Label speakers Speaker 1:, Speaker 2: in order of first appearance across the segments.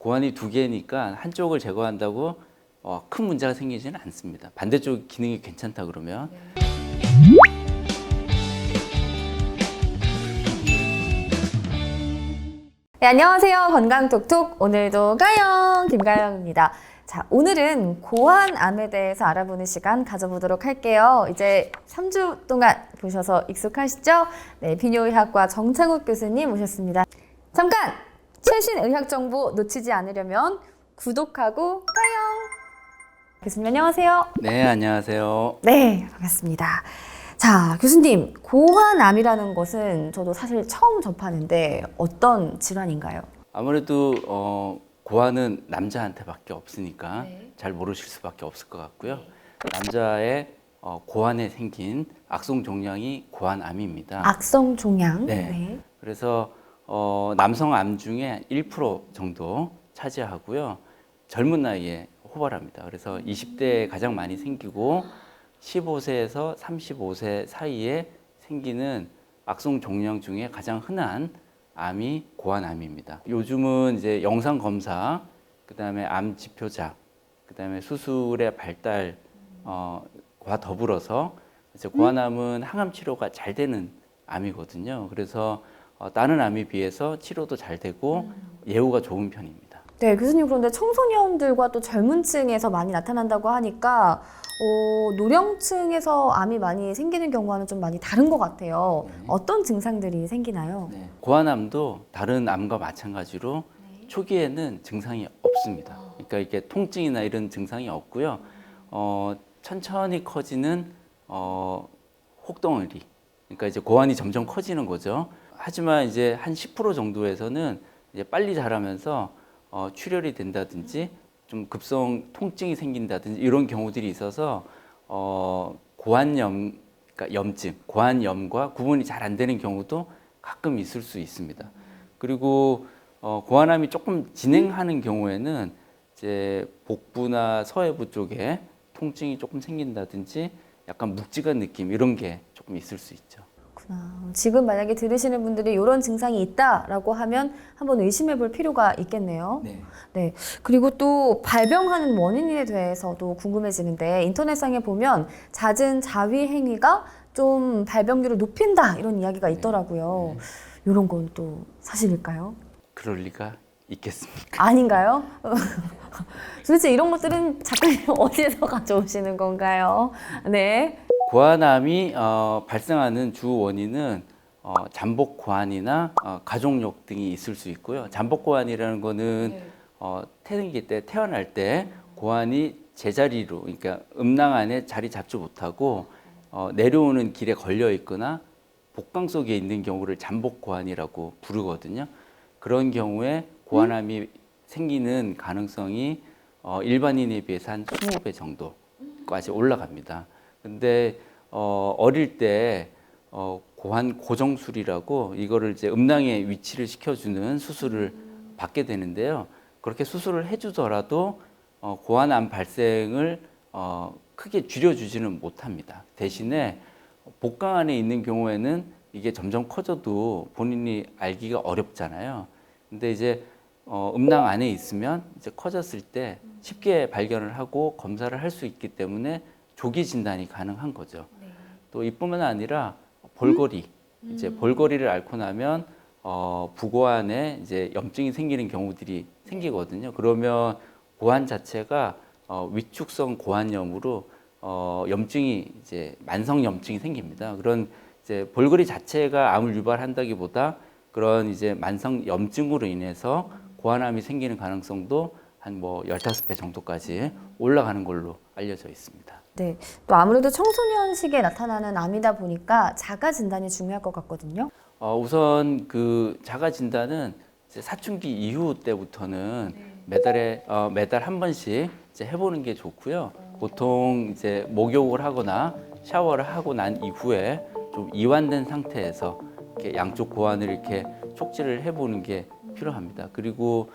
Speaker 1: 고환이 두 개니까 한쪽을 제거한다고 큰 문제가 생기지는 않습니다. 반대쪽 기능이 괜찮다 그러면.
Speaker 2: 네, 안녕하세요. 건강톡톡 오늘도 가영 김가영입니다. 자, 오늘은 고환암에 대해서 알아보는 시간 가져보도록 할게요. 이제 3주 동안 보셔서 익숙하시죠? 네, 비뇨의학과 정창욱 교수님 모셨습니다. 잠깐! 최신 의학 정보 놓치지 않으려면 구독하고 가영! 교수님 안녕하세요.
Speaker 1: 네, 안녕하세요.
Speaker 2: 네, 반갑습니다. 자, 교수님, 고환암이라는 것은 저도 사실 처음 접하는데 어떤 질환인가요?
Speaker 1: 아무래도 고환은 남자한테밖에 없으니까
Speaker 2: 네.
Speaker 1: 잘 모르실 수밖에 없을 것 같고요. 남자의 고환에 생긴 악성 종양이 고환암입니다.
Speaker 2: 악성 종양.
Speaker 1: 네. 그래서 남성 암 중에 1% 정도 차지하고요. 젊은 나이에 호발합니다. 그래서 20대에 가장 많이 생기고 15세에서 35세 사이에 생기는 악성 종양 중에 가장 흔한 암이 고환암입니다. 요즘은 이제 영상 검사, 그다음에 암 지표작, 그다음에 수술의 발달과 더불어서 이제 고환암은 항암 치료가 잘 되는 암이거든요. 그래서 다른 암에 비해서 치료도 잘 되고 예후가 좋은 편입니다.
Speaker 2: 네, 교수님 그런데 청소년들과 또 젊은 층에서 많이 나타난다고 하니까 노령층에서 암이 많이 생기는 경우와는 좀 많이 다른 것 같아요.
Speaker 1: 네.
Speaker 2: 어떤 증상들이 생기나요?
Speaker 1: 네. 고환암도 다른 암과 마찬가지로 초기에는 증상이 없습니다. 그러니까 이게 통증이나 이런 증상이 없고요. 천천히 커지는 혹덩어리. 그러니까 이제 고환이 점점 커지는 거죠. 하지만 이제 한 10% 정도에서는 이제 빨리 자라면서 출혈이 된다든지 좀 급성 통증이 생긴다든지 이런 경우들이 있어서 고환염, 그러니까 염증, 고환염과 구분이 잘 안 되는 경우도 가끔 있을 수 있습니다. 그리고 고환암이 조금 진행하는 경우에는 이제 복부나 서해부 쪽에 통증이 조금 생긴다든지 약간 묵직한 느낌 이런 게 조금 있을 수 있죠.
Speaker 2: 그렇구나. 지금 만약에 들으시는 분들이 이런 증상이 있다라고 하면 한번 의심해 볼 필요가 있겠네요.
Speaker 1: 네.
Speaker 2: 네. 그리고 또 발병하는 원인에 대해서도 궁금해지는데 인터넷상에 보면 잦은 자위 행위가 좀 발병률을 높인다 이런 이야기가 있더라고요. 이런 건 또 사실일까요?
Speaker 1: 그럴 리가 있겠습니까?
Speaker 2: 아닌가요? 도대체 이런 것들은 작가님 어디에서 가져오시는 건가요? 네.
Speaker 1: 고환암이 발생하는 주 원인은 잠복 고환이나 가족력 등이 있을 수 있고요. 잠복 고환이라는 거는 태생기 때 태어날 때 고환이 제자리로, 그러니까 음낭 안에 자리 잡지 못하고 내려오는 길에 걸려 있거나 복강 속에 있는 경우를 잠복 고환이라고 부르거든요. 그런 경우에 고환암이 생기는 가능성이 일반인에 비해서 한 20배 정도까지 올라갑니다. 근데 어릴 때 고환 고정술이라고 이거를 이제 음낭에 위치를 시켜주는 수술을 받게 되는데요. 그렇게 수술을 해주더라도 고환암 발생을 크게 줄여주지는 못합니다. 대신에 복강 안에 있는 경우에는 이게 점점 커져도 본인이 알기가 어렵잖아요. 근데 이제 음낭 안에 있으면 이제 커졌을 때 쉽게 발견을 하고 검사를 할 수 있기 때문에 조기 진단이 가능한 거죠. 또 이뿐만 아니라 볼거리, 이제 볼거리를 앓고 나면 부고환에 이제 염증이 생기는 경우들이 생기거든요. 그러면 고환 자체가 위축성 고환염으로 염증이 이제 만성 염증이 생깁니다. 그런 이제 볼거리 자체가 암을 유발한다기보다 그런 이제 만성 염증으로 인해서 고환암이 생기는 가능성도 한 뭐 15배 정도까지 올라가는 걸로 알려져 있습니다.
Speaker 2: 네. 또 아무래도 청소년식에 나타나는 암이다 보니까 자가 진단이 중요할 것 같거든요.
Speaker 1: 우선 그 자가 진단은 이제 사춘기 이후 때부터는 매달 한 번씩 이제 해보는 게 좋고요. 보통 이제 목욕을 하거나 샤워를 하고 난 이후에 좀 이완된 상태에서 이렇게 양쪽 고환을 이렇게 촉지를 해보는 게 필요합니다. 그리고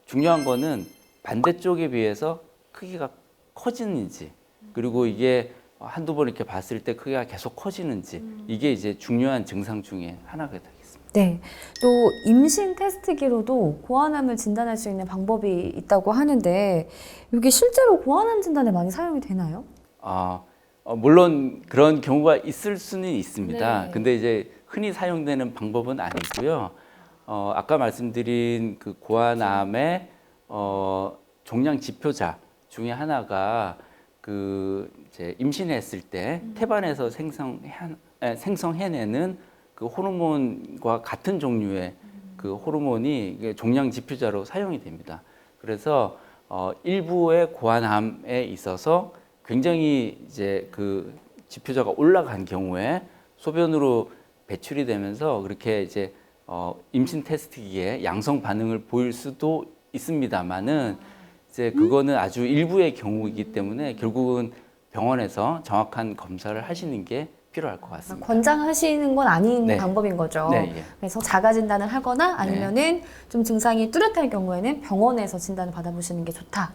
Speaker 1: 중요한 거는 반대쪽에 비해서 크기가 커지는지, 그리고 이게 한두 번 이렇게 봤을 때 크기가 계속 커지는지, 이게 이제 중요한 증상 중에 하나가 되겠습니다.
Speaker 2: 네. 또 임신 테스트기로도 고환암을 진단할 수 있는 방법이 있다고 하는데 이게 실제로 고환암 진단에 많이 사용이 되나요?
Speaker 1: 물론 그런 경우가 있을 수는 있습니다.
Speaker 2: 네.
Speaker 1: 근데 이제 흔히 사용되는 방법은 아니고요. 아까 말씀드린 그 고환암의 종양 지표자 중에 하나가 그 이제 임신했을 때 태반에서 생성해내는 그 호르몬과 같은 종류의 그 호르몬이 이게 종양 지표자로 사용이 됩니다. 그래서 일부의 고환암에 있어서 굉장히 이제 그 지표자가 올라간 경우에 소변으로 배출이 되면서 그렇게 이제 임신 테스트기에 양성 반응을 보일 수도 있습니다만은 이제 그거는 아주 일부의 경우이기 때문에 결국은 병원에서 정확한 검사를 하시는 게 필요할 것 같습니다.
Speaker 2: 권장하시는 건 아닌
Speaker 1: 네.
Speaker 2: 방법인 거죠.
Speaker 1: 네, 예.
Speaker 2: 그래서 자가 진단을 하거나 아니면은 좀 증상이 뚜렷할 경우에는 병원에서 진단을 받아보시는 게 좋다.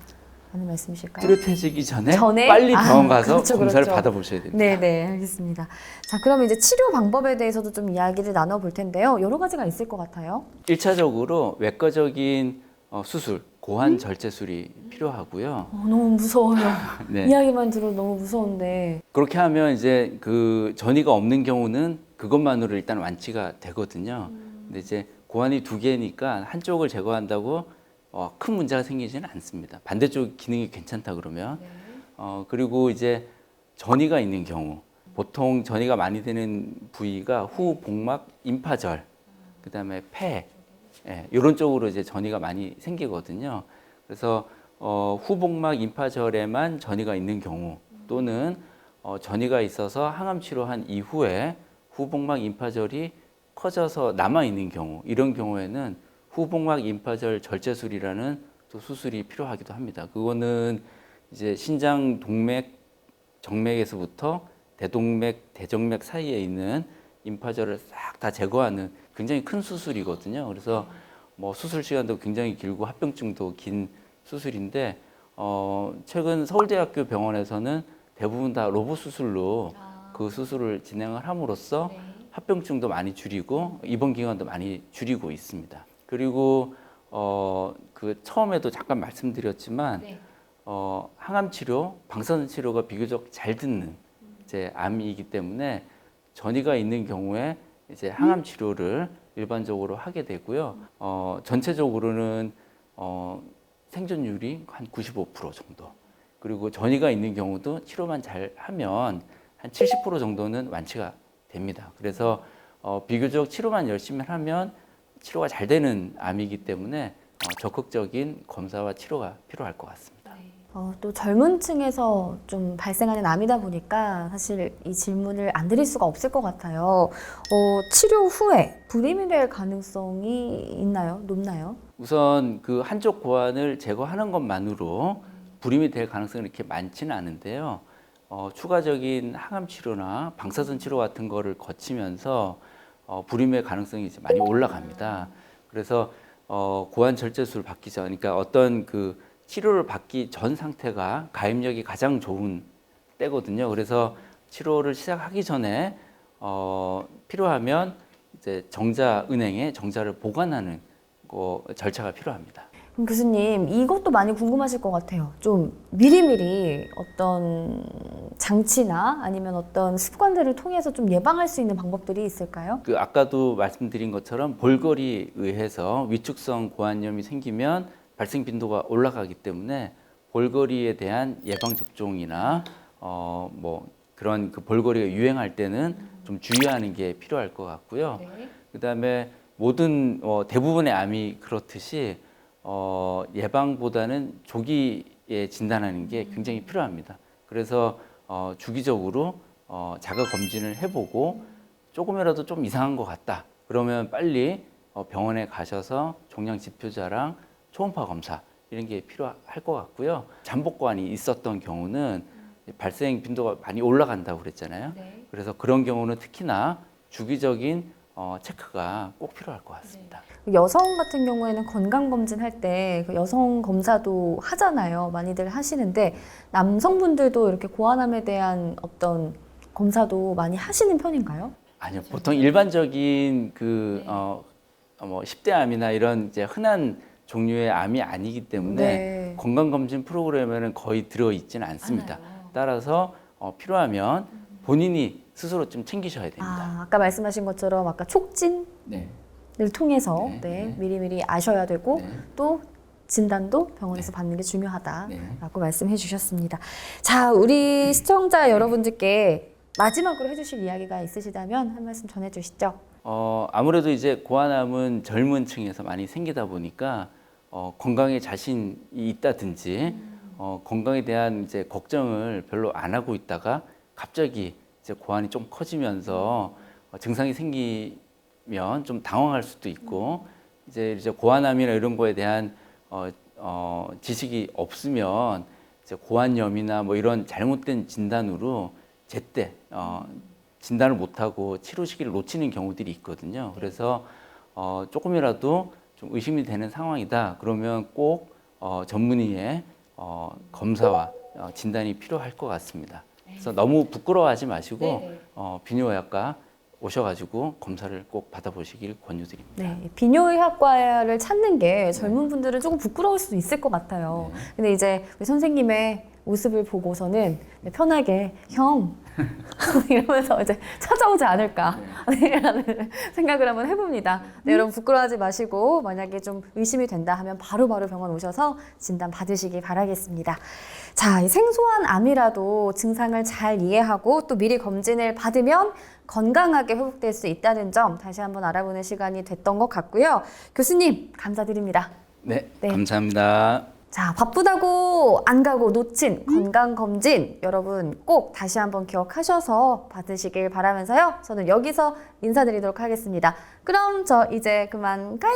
Speaker 2: 하는 말씀이실까요?
Speaker 1: 뚜렷해지기 전에
Speaker 2: 전에?
Speaker 1: 빨리 병원 가서
Speaker 2: 그렇죠,
Speaker 1: 검사를
Speaker 2: 그렇죠.
Speaker 1: 받아보셔야 됩니다.
Speaker 2: 네, 알겠습니다. 자, 그러면 이제 치료 방법에 대해서도 좀 이야기를 나눠볼 텐데요. 여러 가지가 있을 것 같아요.
Speaker 1: 1차적으로 외과적인 수술, 고환 절제술이 필요하고요.
Speaker 2: 너무 무서워요.
Speaker 1: 네.
Speaker 2: 이야기만 들어도 너무 무서운데.
Speaker 1: 그렇게 하면 이제 그 전이가 없는 경우는 그것만으로 일단 완치가 되거든요. 근데 이제 고환이 두 개니까 한쪽을 제거한다고 큰 문제가 생기지는 않습니다. 반대쪽 기능이 괜찮다 그러면. 그리고 이제 전이가 있는 경우, 보통 전이가 많이 되는 부위가 후복막 임파절, 그다음에 폐, 이런 쪽으로 이제 전이가 많이 생기거든요. 그래서 후복막 임파절에만 전이가 있는 경우 또는 전이가 있어서 항암 치료한 이후에 후복막 임파절이 커져서 남아 있는 경우, 이런 경우에는 후복막 임파절 절제술이라는 또 수술이 필요하기도 합니다. 그거는 이제 신장 동맥, 정맥에서부터 대동맥, 대정맥 사이에 있는 임파절을 싹 다 제거하는 굉장히 큰 수술이거든요. 그래서 뭐 수술 시간도 굉장히 길고 합병증도 긴 수술인데 최근 서울대학교 병원에서는 대부분 다 로봇 수술로 그 수술을 진행을 함으로써 합병증도 많이 줄이고 입원 기간도 많이 줄이고 있습니다. 그리고 그 처음에도 잠깐 말씀드렸지만 항암 치료, 방사선 치료가 비교적 잘 듣는 이제 암이기 때문에 전이가 있는 경우에 이제 항암 치료를 일반적으로 하게 되고요. 전체적으로는 생존율이 한 95% 정도. 그리고 전이가 있는 경우도 치료만 잘 하면 한 70% 정도는 완치가 됩니다. 그래서 비교적 치료만 열심히 하면 치료가 잘 되는 암이기 때문에 적극적인 검사와 치료가 필요할 것 같습니다.
Speaker 2: 또 젊은 층에서 좀 발생하는 암이다 보니까 사실 이 질문을 안 드릴 수가 없을 것 같아요. 치료 후에 불임이 될 가능성이 있나요? 높나요?
Speaker 1: 우선 그 한쪽 고환을 제거하는 것만으로 불임이 될 가능성이 이렇게 많지는 않은데요. 추가적인 항암 치료나 방사선 치료 같은 거를 거치면서 불임의 가능성이 이제 많이 올라갑니다. 그래서 고환 절제술 받기 전, 그러니까 어떤 그 치료를 받기 전 상태가 가입력이 가장 좋은 때거든요. 그래서 치료를 시작하기 전에 필요하면 이제 정자은행에 정자를 보관하는 절차가 필요합니다.
Speaker 2: 그럼 교수님, 이것도 많이 궁금하실 것 같아요. 좀 미리미리 어떤 장치나 아니면 어떤 습관들을 통해서 좀 예방할 수 있는 방법들이 있을까요?
Speaker 1: 그 아까도 말씀드린 것처럼 볼거리에 의해서 위축성 고환염이 생기면 발생 빈도가 올라가기 때문에 볼거리에 대한 예방 접종이나 뭐 그런 그 볼거리가 유행할 때는 좀 주의하는 게 필요할 것 같고요. 그다음에 모든 대부분의 암이 그렇듯이 예방보다는 조기에 진단하는 게 굉장히 필요합니다. 그래서 주기적으로 자가 검진을 해보고 조금이라도 좀 이상한 것 같다. 그러면 빨리 병원에 가셔서 종양 지표자랑 초음파 검사 이런 게 필요할 것 같고요. 잠복관이 있었던 경우는 발생 빈도가 많이 올라간다고 그랬잖아요. 그래서 그런 경우는 특히나 주기적인 체크가 꼭 필요할 것 같습니다.
Speaker 2: 여성 같은 경우에는 건강검진 할 때 그 여성 검사도 하잖아요. 많이들 하시는데 남성분들도 이렇게 고환암에 대한 어떤 검사도 많이 하시는 편인가요?
Speaker 1: 아니요, 보통 일반적인 그 뭐 10대 암이나 이런 이제 흔한 종류의 암이 아니기 때문에
Speaker 2: 네.
Speaker 1: 건강검진 프로그램에는 거의 들어있지는 않습니다. 따라서 필요하면 본인이 스스로 좀 챙기셔야 됩니다.
Speaker 2: 아까 말씀하신 것처럼 아까 촉진을
Speaker 1: 네.
Speaker 2: 통해서
Speaker 1: 네,
Speaker 2: 네,
Speaker 1: 네.
Speaker 2: 미리미리 아셔야 되고
Speaker 1: 네.
Speaker 2: 또 진단도 병원에서 받는 게 중요하다라고
Speaker 1: 네.
Speaker 2: 말씀해 주셨습니다. 자, 우리 시청자 여러분들께 마지막으로 해주실 이야기가 있으시다면 한 말씀 전해주시죠.
Speaker 1: 아무래도 이제 고환암은 젊은 층에서 많이 생기다 보니까 건강에 자신이 있다든지 건강에 대한 이제 걱정을 별로 안 하고 있다가 갑자기 이제 고환이 좀 커지면서 증상이 생기면 좀 당황할 수도 있고 이제 고환암이나 이런 거에 대한 지식이 없으면 이제 고환염이나 뭐 이런 잘못된 진단으로 제때 진단을 못하고 치료 시기를 놓치는 경우들이 있거든요. 그래서 조금이라도 좀 의심이 되는 상황이다. 그러면 꼭 전문의의 검사와 진단이 필요할 것 같습니다. 그래서 너무 부끄러워하지 마시고 비뇨의학과 오셔가지고 검사를 꼭 받아보시길 권유드립니다.
Speaker 2: 네, 비뇨의학과를 찾는 게 젊은 분들은 조금 부끄러울 수도 있을 것 같아요. 근데 이제 우리 선생님의 모습을 보고서는 편하게 형 이러면서 이제 찾아오지 않을까라는 생각을 한번 해봅니다. 네, 여러분 부끄러워하지 마시고 만약에 좀 의심이 된다 하면 바로바로 병원 오셔서 진단 받으시기 바라겠습니다. 자, 이 생소한 암이라도 증상을 잘 이해하고 또 미리 검진을 받으면 건강하게 회복될 수 있다는 점 다시 한번 알아보는 시간이 됐던 것 같고요. 교수님 감사드립니다.
Speaker 1: 네,
Speaker 2: 네.
Speaker 1: 감사합니다.
Speaker 2: 자, 바쁘다고 안 가고 놓친 건강검진 여러분 꼭 다시 한번 기억하셔서 받으시길 바라면서요. 저는 여기서 인사드리도록 하겠습니다. 그럼 저 이제 그만 가요.